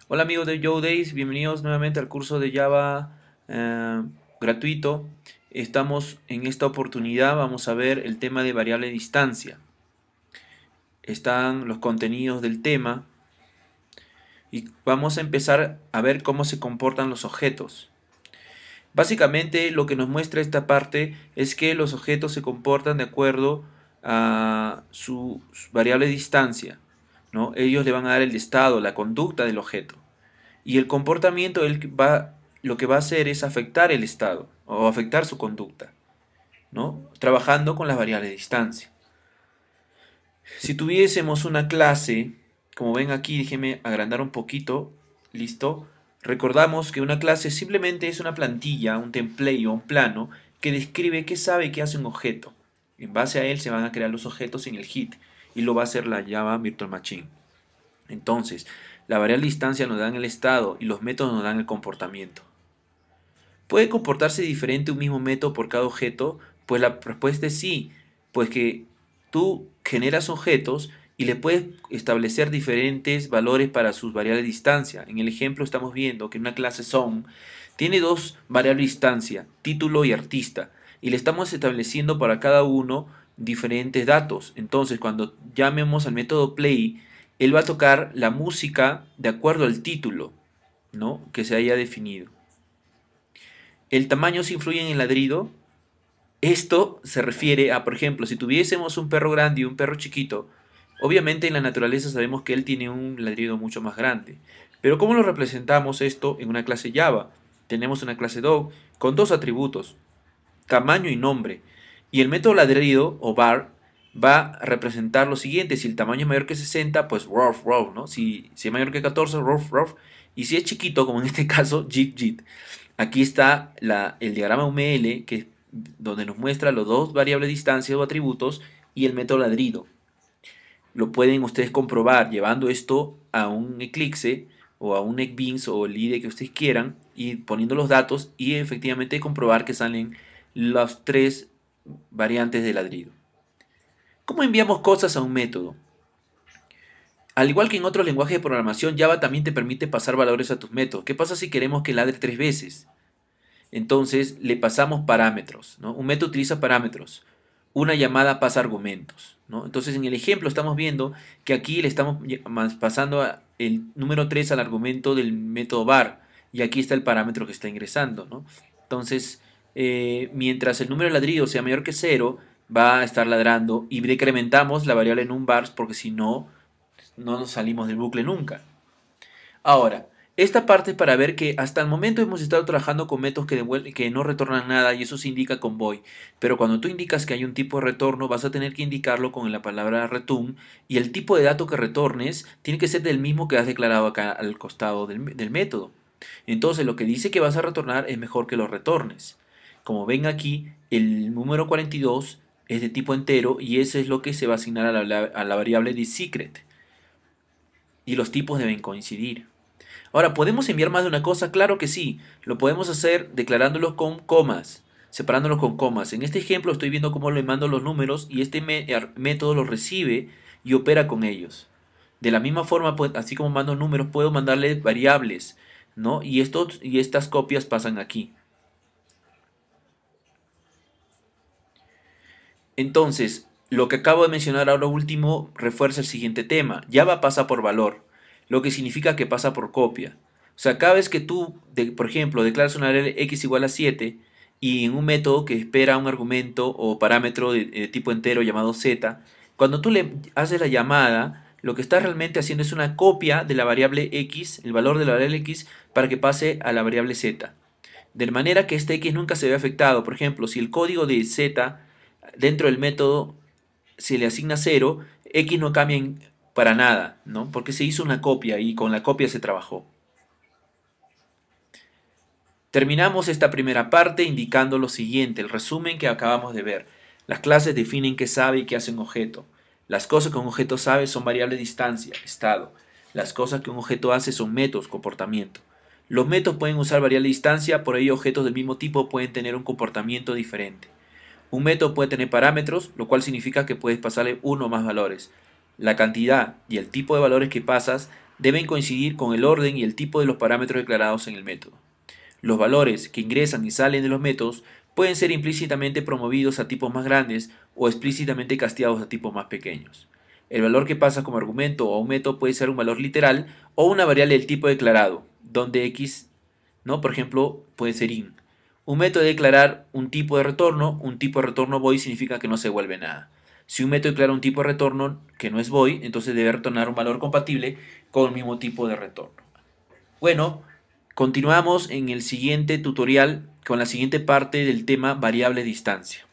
Hola amigos de Days, bienvenidos nuevamente al curso de Java gratuito. Estamos en esta oportunidad, vamos a ver el tema de variable distancia. Están los contenidos del tema y vamos a empezar a ver cómo se comportan los objetos. Básicamente lo que nos muestra esta parte es que los objetos se comportan de acuerdo a su variable distancia, ¿no? Ellos le van a dar el estado, la conducta del objeto. Y el comportamiento lo que va a hacer es afectar el estado o afectar su conducta, ¿no? Trabajando con las variables de distancia. Si tuviésemos una clase, como ven aquí, déjenme agrandar un poquito, listo. Recordamos que una clase simplemente es una plantilla, un template o un plano que describe qué sabe que hace un objeto. En base a él se van a crear los objetos en el HIT y lo va a hacer la Java Virtual Machine. Entonces, la variable distancia nos dan el estado y los métodos nos dan el comportamiento. ¿Puede comportarse diferente un mismo método por cada objeto? Pues la respuesta es sí, pues que tú generas objetos y le puedes establecer diferentes valores para sus variables de distancia. En el ejemplo estamos viendo que una clase son tiene dos variables de distancia, título y artista, y le estamos estableciendo para cada uno diferentes datos. Entonces, cuando llamemos al método play, él va a tocar la música de acuerdo al título, ¿no?, que se haya definido. ¿El tamaño se influye en el ladrido? Esto se refiere a, por ejemplo, si tuviésemos un perro grande y un perro chiquito, obviamente en la naturaleza sabemos que él tiene un ladrido mucho más grande. Pero ¿cómo lo representamos esto en una clase Java? Tenemos una clase dog con dos atributos, tamaño y nombre. Y el método ladrido o bar va a representar lo siguiente: si el tamaño es mayor que 60, pues rough, rough, ¿no? Si es mayor que 14, rough, rough. Y si es chiquito, como en este caso, jit, jit. Aquí está el diagrama UML, que donde nos muestra los dos variables de distancia o atributos y el método ladrido. Lo pueden ustedes comprobar llevando esto a un Eclipse o a un NetBeans o el IDE que ustedes quieran y poniendo los datos y efectivamente comprobar que salen las tres variantes de ladrido. ¿Cómo enviamos cosas a un método? Al igual que en otros lenguajes de programación, Java también te permite pasar valores a tus métodos. ¿Qué pasa si queremos que ladre 3 veces? Entonces le pasamos parámetros, ¿no? Un método utiliza parámetros. Una llamada pasa argumentos, ¿no? Entonces en el ejemplo estamos viendo que aquí le estamos pasando el número 3 al argumento del método var y aquí está el parámetro que está ingresando, ¿no? Entonces, mientras el número de ladrido sea mayor que 0, va a estar ladrando y decrementamos la variable en un var porque si no, no nos salimos del bucle nunca. Ahora, esta parte es para ver que hasta el momento hemos estado trabajando con métodos que no retornan nada y eso se indica con void. Pero cuando tú indicas que hay un tipo de retorno, vas a tener que indicarlo con la palabra return y el tipo de dato que retornes tiene que ser del mismo que has declarado acá al costado del método. Entonces, lo que dice que vas a retornar es mejor que lo retornes. Como ven aquí, el número 42 es de tipo entero y ese es lo que se va a asignar a la variable de secret. Y los tipos deben coincidir. Ahora, ¿podemos enviar más de una cosa? Claro que sí. Lo podemos hacer declarándolos con comas, separándolos con comas. En este ejemplo estoy viendo cómo le mando los números y este método los recibe y opera con ellos. De la misma forma, pues, así como mando números, puedo mandarle variables, ¿no? Y estas copias pasan aquí. Entonces, lo que acabo de mencionar ahora último refuerza el siguiente tema. Java pasa por valor, lo que significa que pasa por copia. O sea, cada vez que tú, por ejemplo, declaras una variable x igual a 7 y en un método que espera un argumento o parámetro de tipo entero llamado z, cuando tú le haces la llamada, lo que estás realmente haciendo es una copia de la variable x, el valor de la variable x, para que pase a la variable z. De manera que este x nunca se ve afectado. Por ejemplo, si el código de z dentro del método se le asigna 0, x no cambia para nada, ¿no? Porque se hizo una copia y con la copia se trabajó. Terminamos esta primera parte indicando lo siguiente, el resumen que acabamos de ver. Las clases definen qué sabe y qué hace un objeto. Las cosas que un objeto sabe son variables de distancia, estado. Las cosas que un objeto hace son métodos, comportamiento. Los métodos pueden usar variable de distancia, por ello objetos del mismo tipo pueden tener un comportamiento diferente. Un método puede tener parámetros, lo cual significa que puedes pasarle uno o más valores. La cantidad y el tipo de valores que pasas deben coincidir con el orden y el tipo de los parámetros declarados en el método. Los valores que ingresan y salen de los métodos pueden ser implícitamente promovidos a tipos más grandes o explícitamente castigados a tipos más pequeños. El valor que pasa como argumento a un método puede ser un valor literal o una variable del tipo declarado, donde x, ¿no? Por ejemplo, puede ser int. Un método de declarar un tipo de retorno void significa que no se devuelve nada. Si un método declara un tipo de retorno que no es void, entonces debe retornar un valor compatible con el mismo tipo de retorno. Bueno, continuamos en el siguiente tutorial con la siguiente parte del tema variable distancia.